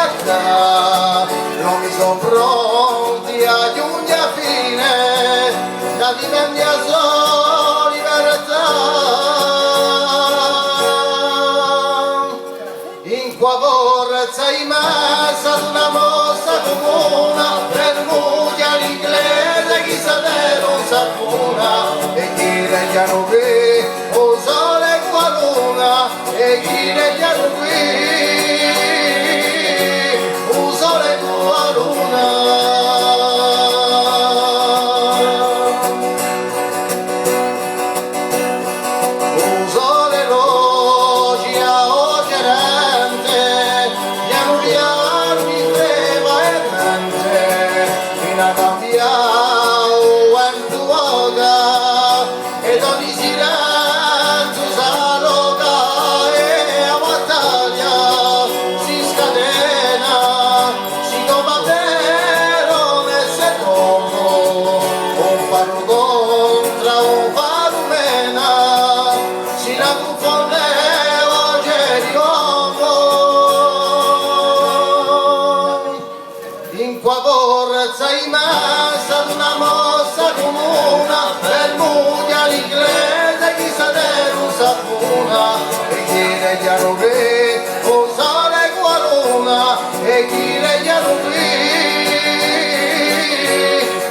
libertà, non mi sono pronti a giungere a fine, da diventi a solo libertà. In qua forza in massa ad una mossa comune, per mucchia l'inglese chi sa te non sa buona, e chi reggiano qui, o sole qua luna, e chi reggiano qui, o sole qua luna. Sai massa ad una mossa comune, per mucchia l'inglese chi sa te non sa buona, e chi reggiano qui, o sole qua luna, e chi reggiano qui,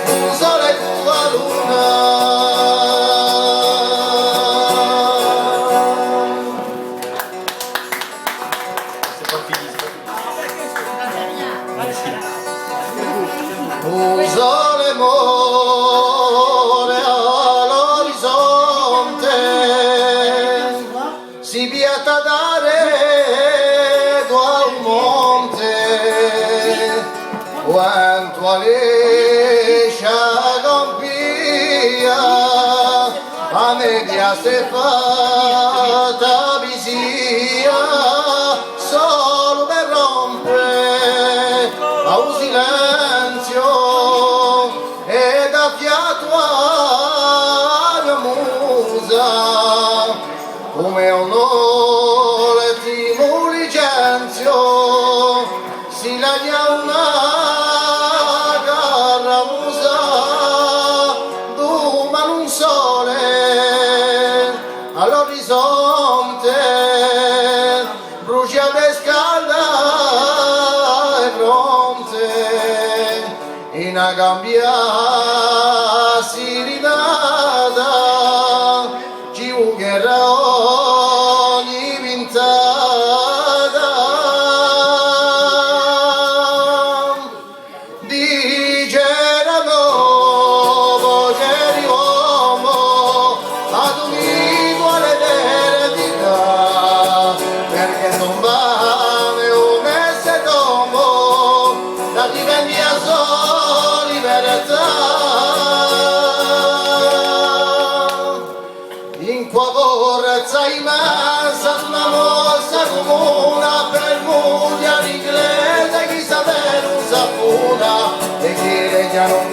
o sole qua luna. Un sole muore all'orizzonte, si pianta dare a un monte, quanto alescia compia, a me piace fatta visia, solo per rompere a un silenzio e da fiato alla musa, come onore timo licenzio, si lagna una caramusa, duma un sole all'orizzonte, brucia e scalda e pronte, in a gambia si ridata, ci ugherà ogni vintata, dicerano voce di uomo, ad un'uguale eredità, perché non vale un essere d'uomo, da diventi a solo libertà. In qua forza in massa ad una mossa comune, per mucchia l'inglese chi sa te non sa buona, e chi reggiano